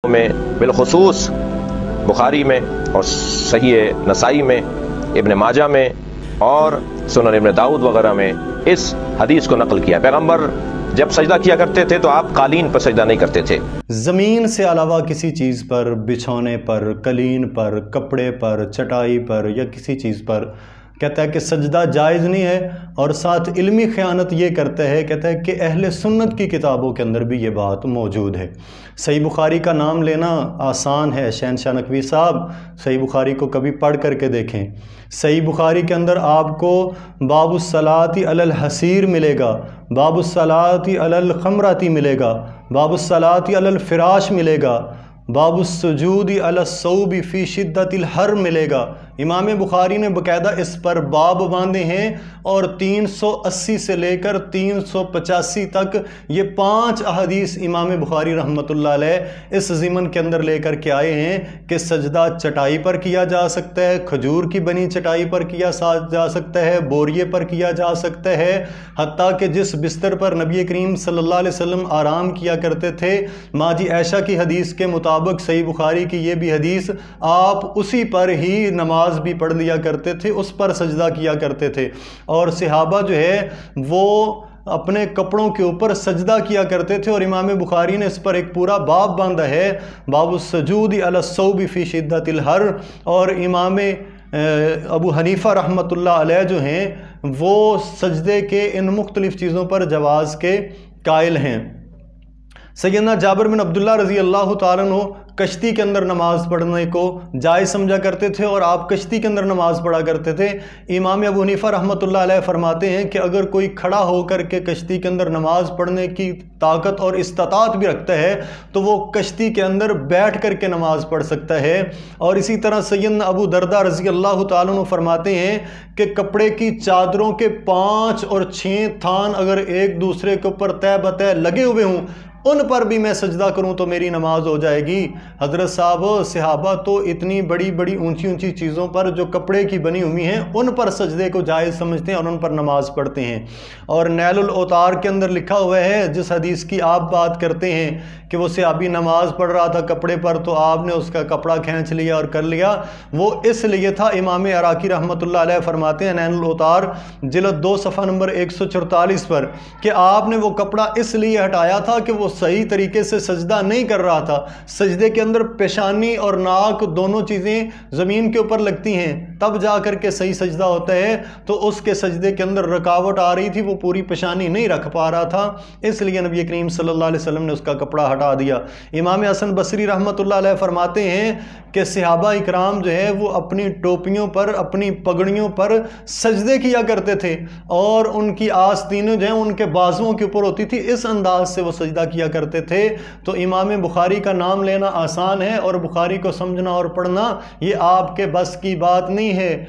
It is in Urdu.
میں بالخصوص بخاری میں اور صحیح نسائی میں، ابن ماجہ میں اور سنن ابن داؤد وغیرہ میں اس حدیث کو نقل کیا۔ پیغمبر جب سجدہ کیا کرتے تھے تو آپ قالین پر سجدہ نہیں کرتے تھے، زمین سے علاوہ کسی چیز پر، بچھونے پر، قلین پر، کپڑے پر، چٹائی پر یا کسی چیز پر کہتا ہے کہ سجدہ جائز نہیں ہے۔ اور ساتھ علمی خیانت یہ کرتا ہے، کہتا ہے کہ اہل سنت کی کتابوں کے اندر بھی یہ بات موجود ہے۔ صحیح بخاری کا نام لینا آسان ہے، شہنشاہ نقوی صاحب صحیح بخاری کو کبھی پڑھ کر کے دیکھیں۔ صحیح بخاری کے اندر آپ کو باب الصلاۃ علی الحصیر ملے گا، باب الصلاۃ علی الخمرۃ ملے گا، باب الصلاۃ علی الفراش ملے گا، باب السجود علی الصوب فی شدت الحر ملے گا۔ امام بخاری نے باقاعدہ اس پر باب باندھے ہیں اور 380 سے لے کر 385 تک یہ 5 احادیث امام بخاری رحمۃ اللہ علیہ اس ضمن کے اندر لے کر کے آئے ہیں کہ سجدہ چٹائی پر کیا جا سکتا ہے، کھجور کی بنی چٹائی پر کیا جا سکتا ہے، بوریے پر کیا جا سکتا ہے، حتیٰ کہ جس بستر پر نبی کریم صلی اللہ علیہ وسلم آرام کیا کرتے تھے، ماں جی عائشہ کی حدیث کے مطابق صحیح بخاری کی یہ بھی حدیث، آپ اسی پر ہی نماز بھی پڑھ لیا کرتے تھے، اس پر سجدہ کیا کرتے تھے۔ اور صحابہ جو ہے وہ اپنے کپڑوں کے اوپر سجدہ کیا کرتے تھے، اور امام بخاری نے اس پر ایک پورا باب باندھا ہے، باب السجود علی الصوب فی شدت الحر۔ اور امام ابو حنیفہ رحمۃ اللہ علیہ جو ہیں وہ سجدے کے ان مختلف چیزوں پر جواز کے قائل ہیں۔ سیدنا جابر بن عبداللہ رضی اللہ تعالیٰ عنہ کشتی کے اندر نماز پڑھنے کو جائز سمجھا کرتے تھے، اور آپ کشتی کے اندر نماز پڑھا کرتے تھے۔ امام ابو حنیفہ رحمۃ اللہ علیہ فرماتے ہیں کہ اگر کوئی کھڑا ہو کر کے کشتی کے اندر نماز پڑھنے کی طاقت اور استطاعت بھی رکھتا ہے تو وہ کشتی کے اندر بیٹھ کر کے نماز پڑھ سکتا ہے۔ اور اسی طرح سیدنا ابو دردہ رضی اللہ تعالیٰ عنہ فرماتے ہیں کہ کپڑے کی چادروں کے 5 اور 6 تھان اگر ایک دوسرے کے اوپر تہ بتہ لگے ہوئے ہوں، ان پر بھی میں سجدہ کروں تو میری نماز ہو جائے گی۔ حضرت صاحب صحابہ تو اتنی بڑی بڑی اونچی اونچی چیزوں پر جو کپڑے کی بنی ہوئی ہیں ان پر سجدے کو جائز سمجھتے ہیں اور ان پر نماز پڑھتے ہیں۔ اور نیل الاوطار کے اندر لکھا ہوا ہے، جس حدیث کی آپ بات کرتے ہیں کہ وہ صحابی نماز پڑھ رہا تھا کپڑے پر تو آپ نے اس کا کپڑا کھینچ لیا اور کر لیا، وہ اس لیے تھا، امام عراقی رحمۃ اللہ علیہ فرماتے ہیں نیل الاوطار جلد 2 صفحہ نمبر 144 پر کہ آپ نے وہ کپڑا اس لیے ہٹایا تھا کہ وہ صحیح طریقے سے سجدہ نہیں کر رہا تھا۔ سجدے کے اندر پیشانی اور ناک دونوں چیزیں زمین کے اوپر لگتی ہیں تب جا کر کے صحیح سجدہ ہوتا ہے، تو اس کے سجدے کے اندر رکاوٹ آ رہی تھی، وہ پوری پیشانی نہیں رکھ پا رہا تھا، اس لیے نبی کریم صلی اللہ علیہ وسلم نے اس کا کپڑا ہٹا دیا۔ امام حسن بصری رحمۃ اللہ علیہ فرماتے ہیں کہ صحابہ اکرام جو ہے وہ اپنی ٹوپیوں پر، اپنی پگڑیوں پر سجدے کیا کرتے تھے، اور ان کی آستینیں جو ہیں ان کے بازوؤں کے اوپر ہوتی تھی، اس انداز سے وہ سجدہ کیا کرتے تھے۔ تو امام بخاری کا نام لینا آسان ہے، اور بخاری کو سمجھنا اور پڑھنا یہ آپ کے بس کی بات نہیں ہے۔